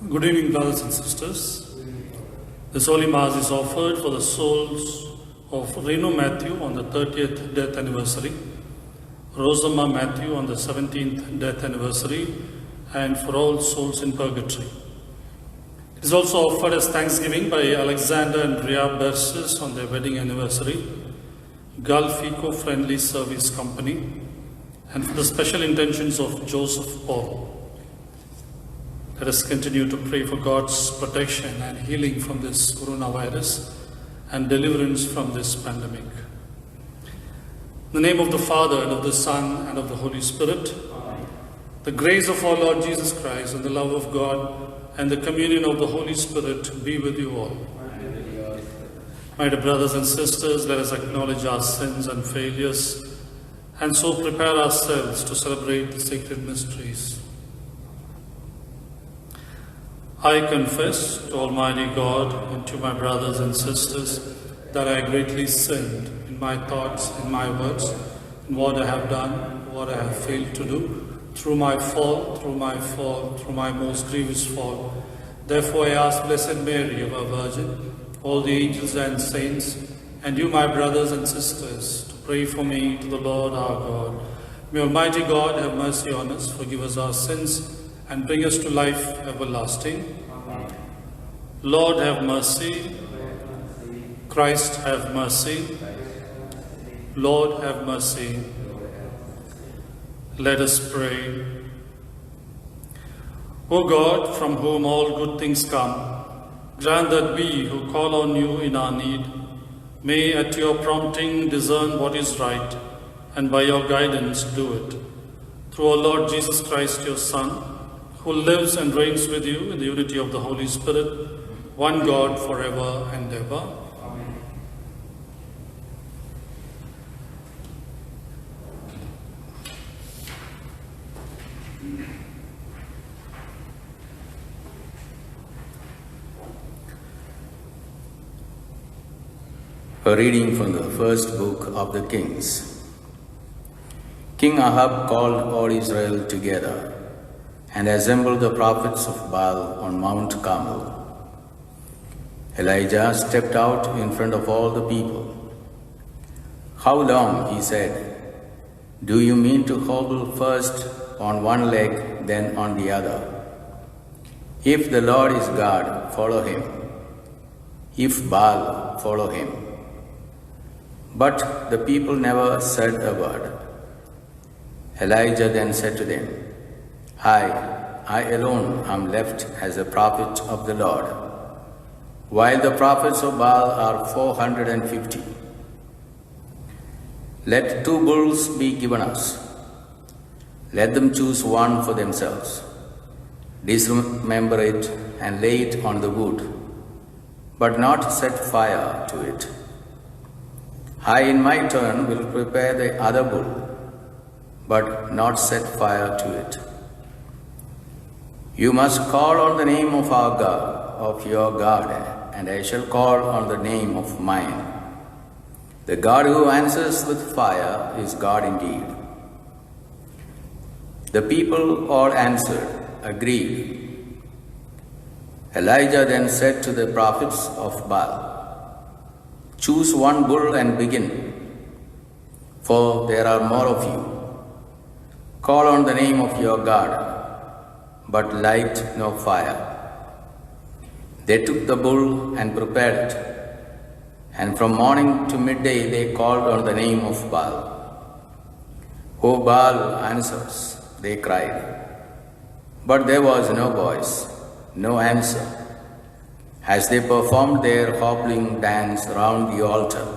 Good evening, brothers and sisters. This Holy Mass is offered for the souls of Reno Matthew on the 30th death anniversary, Rosamma Matthew on the 17th death anniversary, and for all souls in purgatory. It is also offered as thanksgiving by Alexander and Ria Berses on their wedding anniversary, Gulf Eco-Friendly Service Company, and for the special intentions of Joseph Paul. Let us continue to pray for God's protection and healing from this coronavirus and deliverance from this pandemic. In the name of the Father, and of the Son, and of the Holy Spirit, Amen. The grace of our Lord Jesus Christ, and the love of God, and the communion of the Holy Spirit be with you all. Amen. My dear brothers and sisters, let us acknowledge our sins and failures, and so prepare ourselves to celebrate the sacred mysteries. I confess to Almighty God and to my brothers and sisters that I greatly sinned in my thoughts, in my words, in what I have done, what I have failed to do, through my most grievous fault. Therefore I ask Blessed Mary, ever Virgin, all the angels and saints, and you, my brothers and sisters, to pray for me to the Lord our God. May Almighty God have mercy on us, forgive us our sins, and bring us to life everlasting. Amen. Lord have mercy. Christ have mercy. Lord have mercy. Let us pray. O God, from whom all good things come, grant that we who call on you in our need may at your prompting discern what is right, and by your guidance do it. Through our Lord Jesus Christ, your Son, who lives and reigns with you in the unity of the Holy Spirit, one God forever and ever. Amen. A reading from the first book of the Kings. King Ahab called all Israel together and assembled the prophets of Baal on Mount Carmel. Elijah stepped out in front of all the people. "How long," he said, "do you mean to hobble first on one leg, then on the other? If the Lord is God, follow him. If Baal, follow him." But the people never said a word. Elijah then said to them, I alone am left as a prophet of the Lord, while the prophets of Baal are 450. Let 2 bulls be given us. Let them choose one for themselves. Dismember it and lay it on the wood, but not set fire to it. I in my turn will prepare the other bull, but not set fire to it. You must call on the name of our God, of your God, and I shall call on the name of mine. The God who answers with fire is God indeed. The people all answered, agreed. Elijah then said to the prophets of Baal, "Choose one bull and begin, for there are more of you. Call on the name of your God, but light no fire." They took the bull and prepared it, and from morning to midday they called on the name of Baal. "O Baal, answer us," they cried. But there was no voice, no answer, as they performed their hobbling dance round the altar.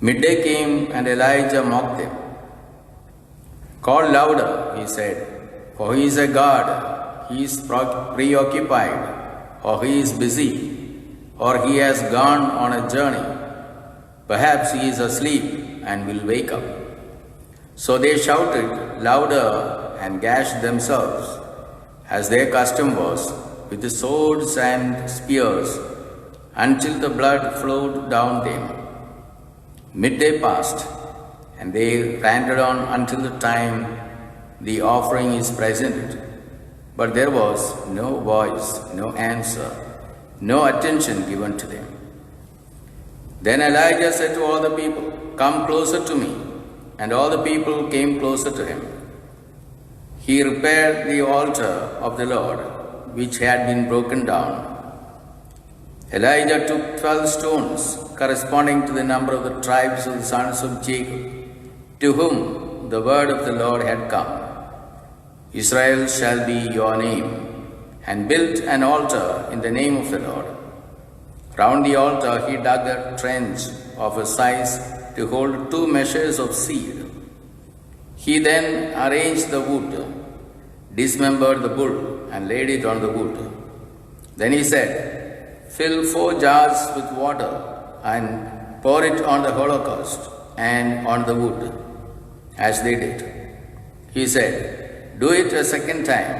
Midday came, and Elijah mocked them. "Call louder," he said, "for he is a god. He is preoccupied, or he is busy, or he has gone on a journey. Perhaps he is asleep and will wake up." So they shouted louder and gashed themselves, as their custom was, with the swords and spears, until the blood flowed down them. Midday passed, and they ranted on until the time the offering is presented. But there was no voice, no answer, no attention given to them. Then Elijah said to all the people, "Come closer to me." And all the people came closer to him. He repaired the altar of the Lord, which had been broken down. Elijah took 12 stones, corresponding to the number of the tribes of the sons of Jacob, to whom the word of the Lord had come. "Israel shall be your name," and built an altar in the name of the Lord. Round the altar he dug a trench of a size to hold 2 measures of seed. He then arranged the wood, dismembered the bull, and laid it on the wood. Then he said, "Fill 4 jars with water and pour it on the holocaust and on the wood," as they did. He said, "Do it a second time."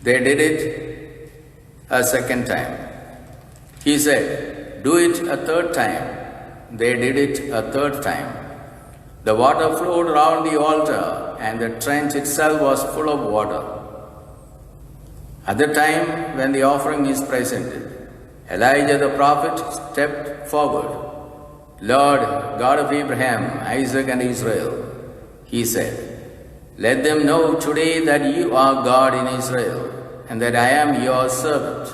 They did it a second time. He said, "Do it a third time." They did it a third time. The water flowed round the altar, and the trench itself was full of water. At the time when the offering is presented, Elijah the prophet stepped forward. "Lord, God of Abraham, Isaac, and Israel," he said, "let them know today that you are God in Israel, and that I am your servant,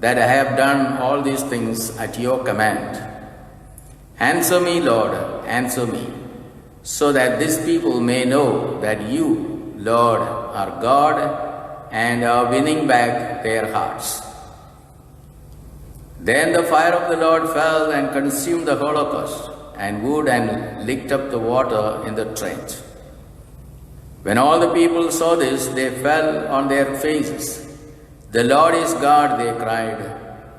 that I have done all these things at your command. Answer me, Lord, answer me, so that this people may know that you, Lord, are God and are winning back their hearts." Then the fire of the Lord fell and consumed the holocaust and wood and licked up the water in the trench. When all the people saw this, they fell on their faces. "The Lord is God," they cried.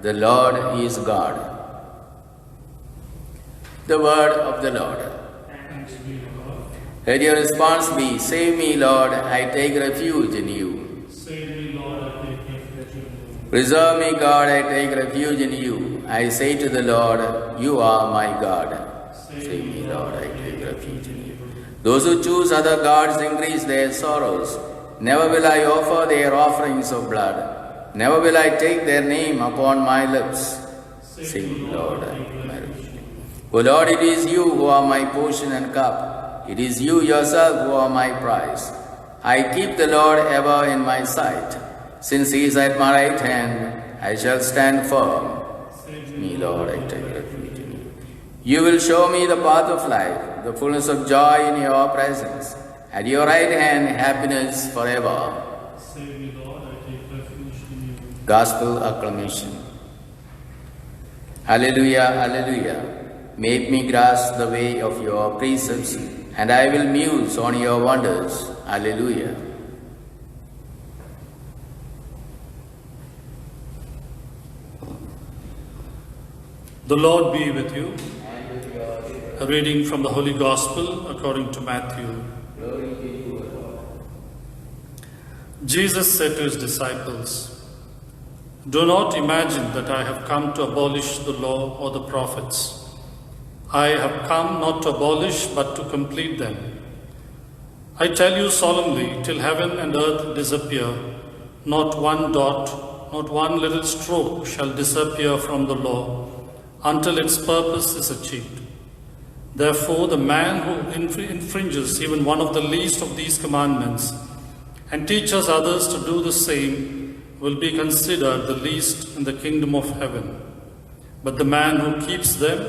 "The Lord is God." The word of the Lord. Let your response be, "Save me, Lord, I take refuge in you." Save me, Lord, I take refuge in you. Preserve me, God, I take refuge in you. I say to the Lord, "You are my God." Save me, Lord, I take refuge in you. Those who choose other gods increase their sorrows. Never will I offer their offerings of blood. Never will I take their name upon my lips. Save me, Lord, I take my refuge. O Lord, it is you who are my portion and cup. It is you yourself who are my prize. I keep the Lord ever in my sight. Since he is at my right hand, I shall stand firm. Save me, Lord, I take refuge in you. You will show me the path of life, the fullness of joy in your presence. At your right hand, happiness forever. Save me, Lord, I take refuge in you. Gospel acclamation. Hallelujah, hallelujah. Make me grasp the way of your precepts, and I will muse on your wonders. Hallelujah. The Lord be with you. A reading from the Holy Gospel according to Matthew. Glory to you, Lord. Jesus said to his disciples, "Do not imagine that I have come to abolish the law or the prophets. I have come not to abolish but to complete them. I tell you solemnly, till heaven and earth disappear, not one dot, not one little stroke shall disappear from the law until its purpose is achieved. Therefore, the man who infringes even one of the least of these commandments and teaches others to do the same will be considered the least in the kingdom of heaven. But the man who keeps them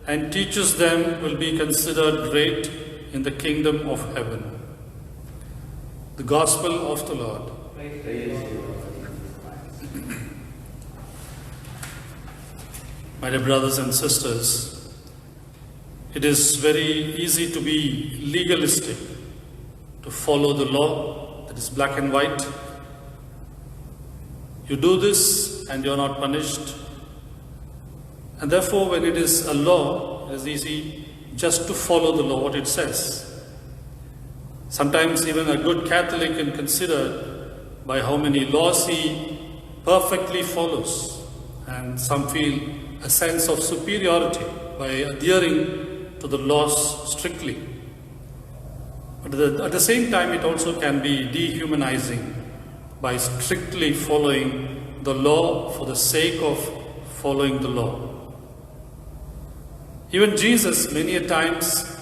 and teaches them will be considered great in the kingdom of heaven." The Gospel of the Lord. My dear brothers and sisters, it is very easy to be legalistic, to follow the law that is black and white. You do this and you are not punished. And therefore, when it is a law, it is easy just to follow the law, what it says. Sometimes even a good Catholic can consider by how many laws he perfectly follows, and some feel a sense of superiority by adhering to the laws strictly. But at the same time, it also can be dehumanizing by strictly following the law for the sake of following the law. Even Jesus many a times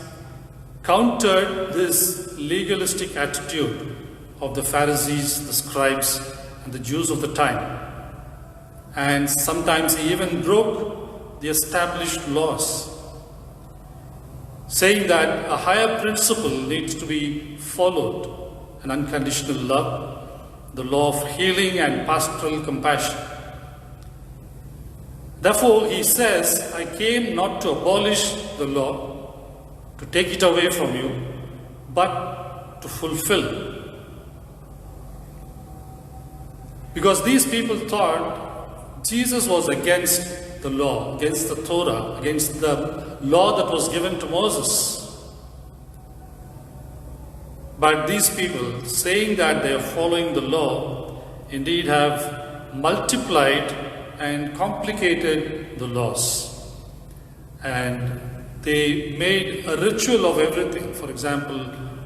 countered this legalistic attitude of the Pharisees, the scribes, and the Jews of the time. And sometimes he even broke the established laws, saying that a higher principle needs to be followed, an unconditional love, the law of healing and pastoral compassion. Therefore, he says, I came not to abolish the law, to take it away from you, but to fulfill. Because these people thought Jesus was against the law, against the Torah, against the law that was given to Moses. But these people, saying that they are following the law, indeed have multiplied and complicated the laws. And they made a ritual of everything, for example,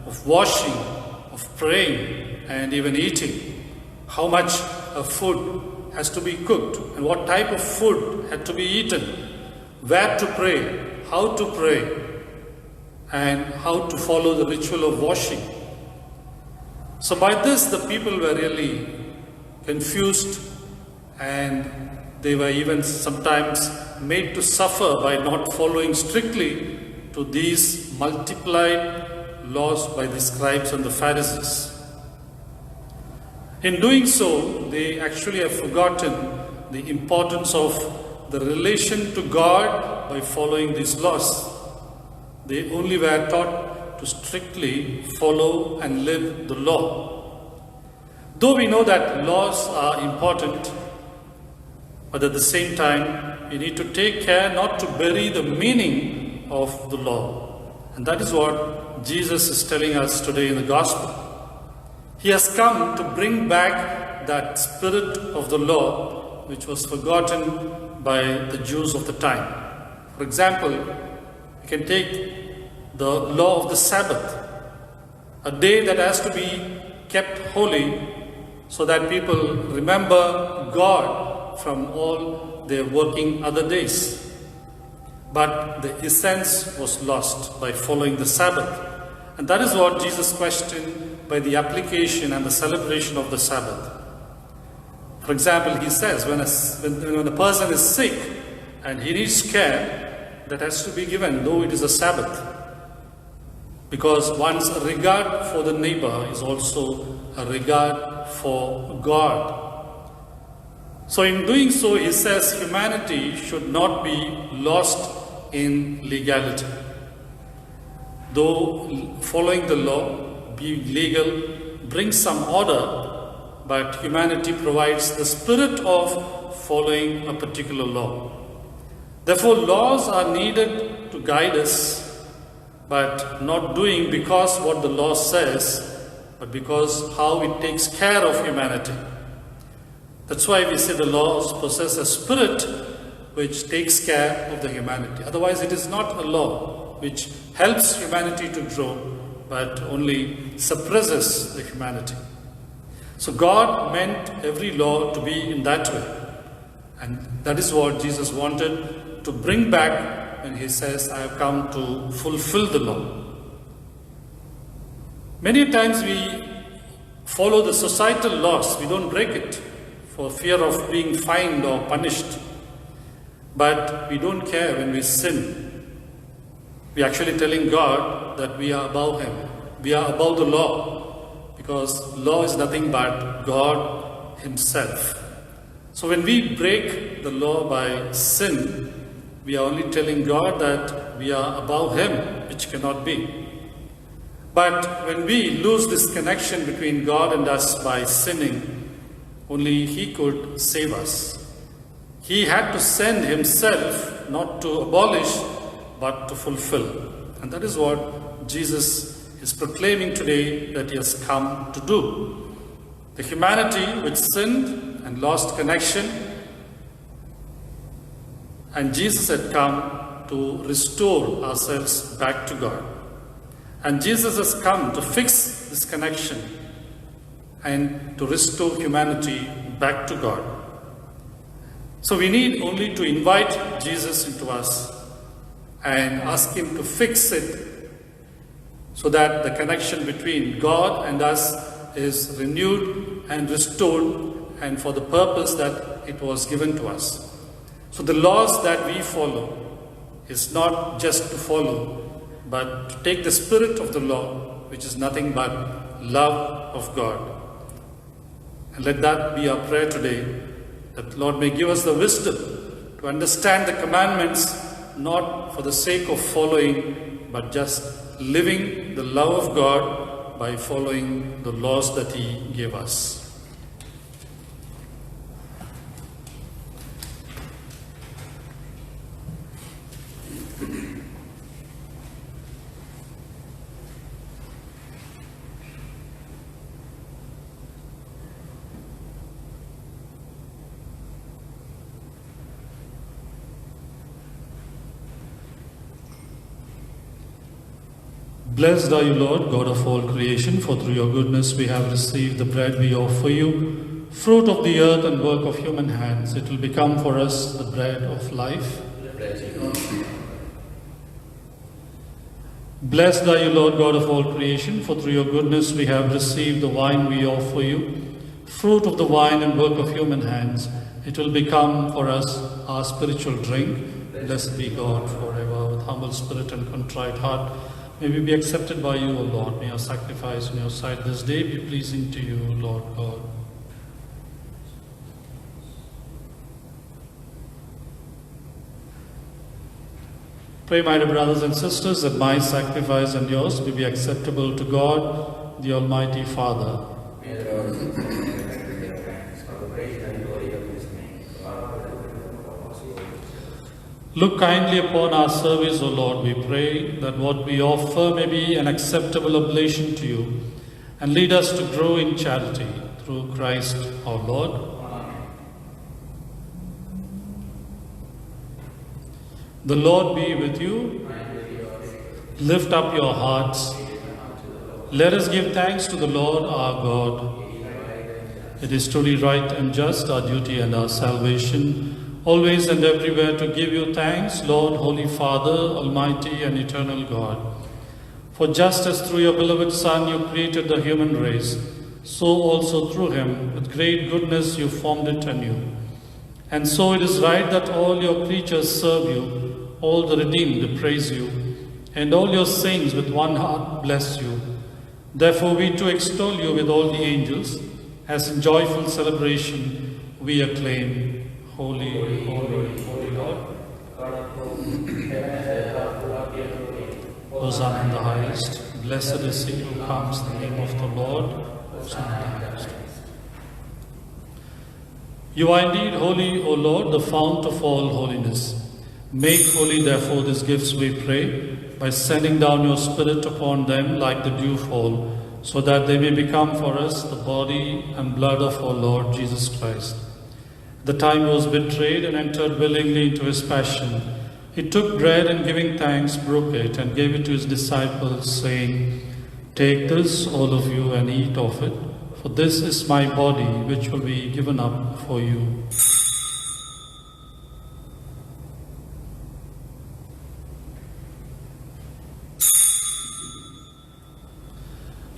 of washing, of praying, and even eating. How much of food has to be cooked, and what type of food had to be eaten, where to pray, how to pray, and how to follow the ritual of washing. So by this, the people were really confused, and they were even sometimes made to suffer by not following strictly to these multiplied laws by the scribes and the Pharisees. In doing so, they actually have forgotten the importance of the relation to God by following these laws. They only were taught to strictly follow and live the law. Though we know that laws are important, but at the same time, we need to take care not to bury the meaning of the law. And that is what Jesus is telling us today in the Gospel. He has come to bring back that spirit of the law which was forgotten by the Jews of the time. For example, we can take the law of the Sabbath, a day that has to be kept holy so that people remember God from all their working other days. But the essence was lost by following the Sabbath. And that is what Jesus questioned by the application and the celebration of the Sabbath. For example, he says when a person is sick and he needs care, that has to be given, though it is a Sabbath. Because one's regard for the neighbor is also a regard for God. So in doing so, he says humanity should not be lost in legality. Though following the law, being legal, brings some order, but humanity provides the spirit of following a particular law. Therefore, laws are needed to guide us, but not doing because what the law says, but because how it takes care of humanity. That's why we say the laws possess a spirit which takes care of the humanity. Otherwise, it is not a law which helps humanity to grow, but only suppresses the humanity. So God meant every law to be in that way. And that is what Jesus wanted to bring back when he says, I have come to fulfill the law. Many times we follow the societal laws, we don't break it for fear of being fined or punished. But we don't care when we sin. We are actually telling God that we are above Him. We are above the law, because law is nothing but God Himself. So when we break the law by sin, we are only telling God that we are above Him, which cannot be. But when we lose this connection between God and us by sinning, only He could save us. He had to send Himself not to abolish, but to fulfill. And that is what Jesus is proclaiming today that He has come to do. The humanity which sinned and lost connection, and Jesus had come to restore ourselves back to God. And Jesus has come to fix this connection and to restore humanity back to God. So we need only to invite Jesus into us and ask Him to fix it so that the connection between God and us is renewed and restored, and for the purpose that it was given to us. So the laws that we follow is not just to follow, but to take the spirit of the law, which is nothing but love of God. And let that be our prayer today, that the Lord may give us the wisdom to understand the commandments, not for the sake of following, but just living the love of God by following the laws that He gave us. Blessed are you, Lord, God of all creation, for through your goodness we have received the bread we offer you, fruit of the earth and work of human hands. It will become for us the bread of life. Blessed are you, Lord, God of all creation, for through your goodness we have received the wine we offer you, fruit of the vine and work of human hands. It will become for us our spiritual drink. Blessed be God forever. With humble spirit and contrite heart, may we be accepted by you, O Lord. May our sacrifice in your sight this day be pleasing to you, Lord God. Pray, my dear brothers and sisters, that my sacrifice and yours may be acceptable to God, the Almighty Father. Look kindly upon our service, O Lord, we pray, that what we offer may be an acceptable oblation to you, and lead us to grow in charity through Christ our Lord. Amen. The Lord be with you. Lift up your hearts. Let us give thanks to the Lord our God. It is truly right and just, our duty and our salvation, always and everywhere to give you thanks, Lord, Holy Father, Almighty and Eternal God. For just as through your beloved Son you created the human race, so also through him, with great goodness, you formed it anew. And so it is right that all your creatures serve you, all the redeemed praise you, and all your saints with one heart bless you. Therefore we too extol you with all the angels, as in joyful celebration we acclaim, Holy, holy, holy, holy Lord. Hosanna in the highest. Blessed is he who comes in the name of the Lord. Hosanna in the highest. You are indeed holy, O Lord, the fount of all holiness. Make holy, therefore, these gifts, we pray, by sending down your Spirit upon them like the dewfall, so that they may become for us the body and blood of our Lord Jesus Christ. The time he was betrayed and entered willingly into his passion, he took bread and giving thanks, broke it and gave it to his disciples, saying, "Take this, all of you, and eat of it, for this is my body, which will be given up for you."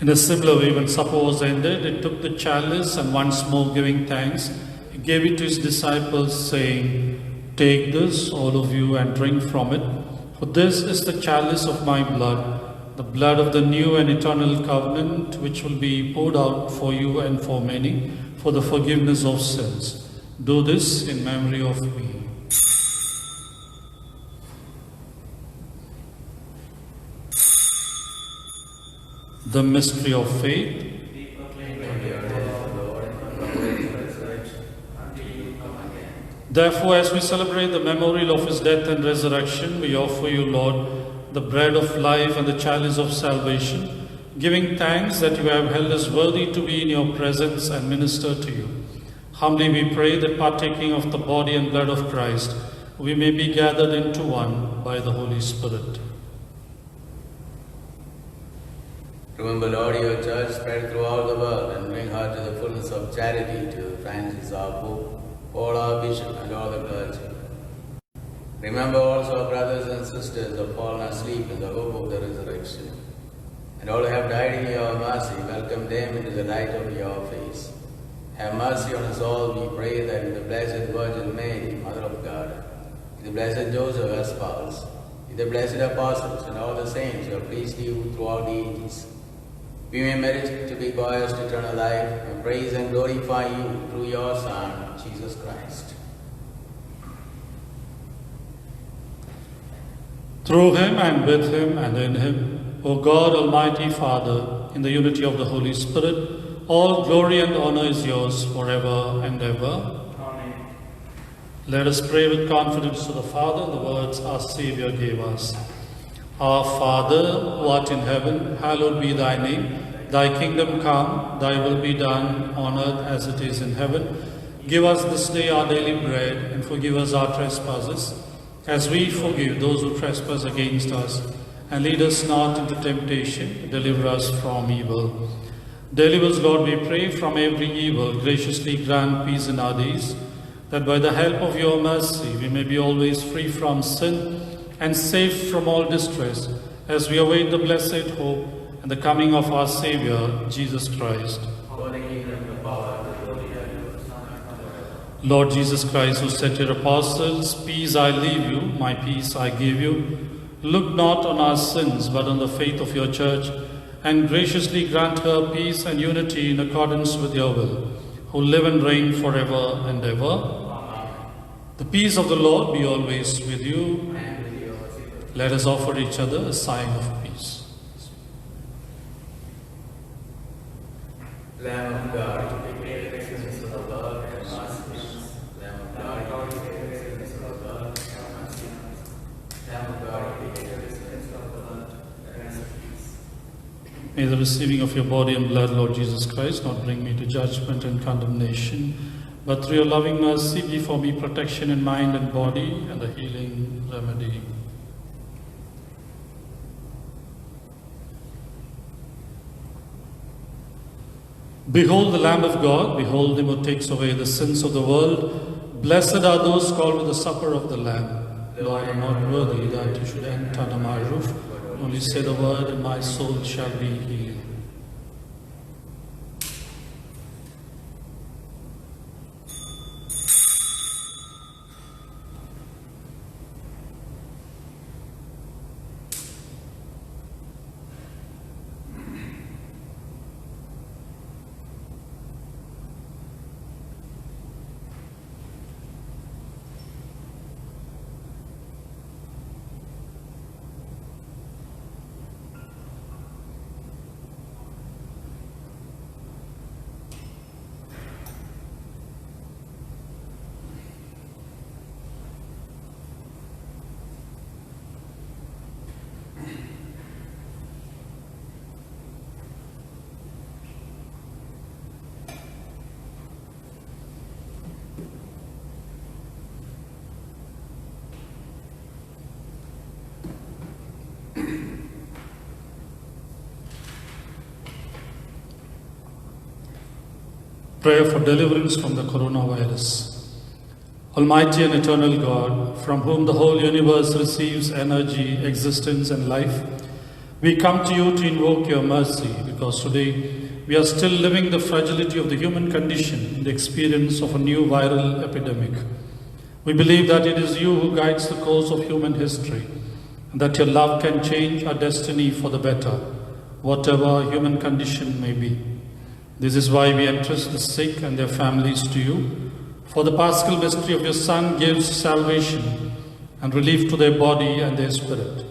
In a similar way, when supper was ended, he took the chalice and once more giving thanks, he gave it to his disciples, saying, "Take this, all of you, and drink from it, for this is the chalice of my blood, the blood of the new and eternal covenant, which will be poured out for you and for many, for the forgiveness of sins. Do this in memory of me." The mystery of faith. Therefore, as we celebrate the memorial of his death and resurrection, we offer you, Lord, the bread of life and the chalice of salvation, giving thanks that you have held us worthy to be in your presence and minister to you. Humbly we pray that, partaking of the body and blood of Christ, we may be gathered into one by the Holy Spirit. Remember, Lord, your church spread throughout the world and bring her to the fullness of charity to Francis our Pope, all our bishops and all the clergy. Remember also our brothers and sisters who have fallen asleep in the hope of the resurrection. And all who have died in your mercy, welcome them into the light of your face. Have mercy on us all, we pray, that with the Blessed Virgin Mary, Mother of God, with the Blessed Joseph as spouse, with the blessed apostles and all the saints who have pleased you throughout the ages, we may merit to be joyous to eternal life and praise and glorify you through your Son, Jesus Christ. Through him and with him and in him, O God, Almighty Father, in the unity of the Holy Spirit, all glory and honor is yours forever and ever. Amen. Let us pray with confidence to the Father the words our Saviour gave us. Our Father, who art in heaven, hallowed be thy name. Thy kingdom come, thy will be done on earth as it is in heaven. Give us this day our daily bread, and forgive us our trespasses, as we forgive those who trespass against us. And lead us not into temptation, but deliver us from evil. Deliver us, Lord, we pray, from every evil. Graciously grant peace in our days, that by the help of your mercy we may be always free from sin and safe from all distress, as we await the blessed hope and the coming of our Saviour, Jesus Christ. Lord Jesus Christ, who said to your apostles, "Peace I leave you, my peace I give you," look not on our sins, but on the faith of your church, and graciously grant her peace and unity in accordance with your will, who live and reign forever and ever. The peace of the Lord be always with you. Let us offer each other a sign of peace. Lamb of God, you take the sins of the world and mercy on us. Lamb of God, you take the sins of the world and mercy on us. Lamb of God, you take the sins of the world and mercy on us. May the receiving of your body and blood, Lord Jesus Christ, not bring me to judgment and condemnation, but through your loving mercy be for me protection in mind and body and a healing remedy. Behold the Lamb of God, behold him who takes away the sins of the world. Blessed are those called to the supper of the Lamb. Lord, I am not worthy that you should enter under my roof. Only say the word, and my soul shall be healed. Prayer for deliverance from the coronavirus. Almighty and eternal God, from whom the whole universe receives energy, existence, and life, we come to you to invoke your mercy, because today we are still living the fragility of the human condition in the experience of a new viral epidemic. We believe that it is you who guides the course of human history, and that your love can change our destiny for the better, whatever our human condition may be. This is why we entrust the sick and their families to you, for the Paschal mystery of your Son gives salvation and relief to their body and their spirit.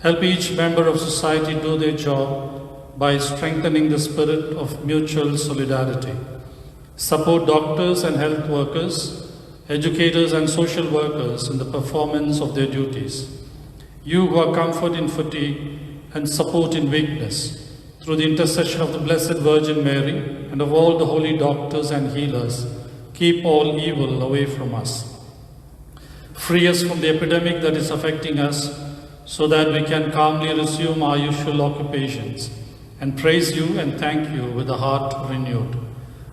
Help each member of society do their job by strengthening the spirit of mutual solidarity. Support doctors and health workers, educators and social workers in the performance of their duties. You who are comfort in fatigue and support in weakness, through the intercession of the Blessed Virgin Mary and of all the holy doctors and healers, keep all evil away from us. Free us from the epidemic that is affecting us, so that we can calmly resume our usual occupations. and praise you and thank you with a heart renewed.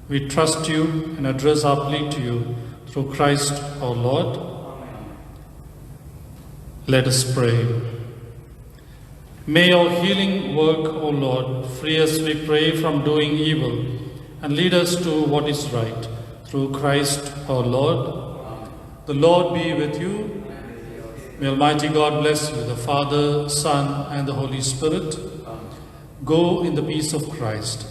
We trust you and address our plea to you through Christ our Lord. Let us pray. May your healing work, O Lord, free us, we pray, from doing evil and lead us to what is right. Through Christ our Lord. The Lord be with you. May Almighty God bless you, the Father, Son, and the Holy Spirit. Go in the peace of Christ.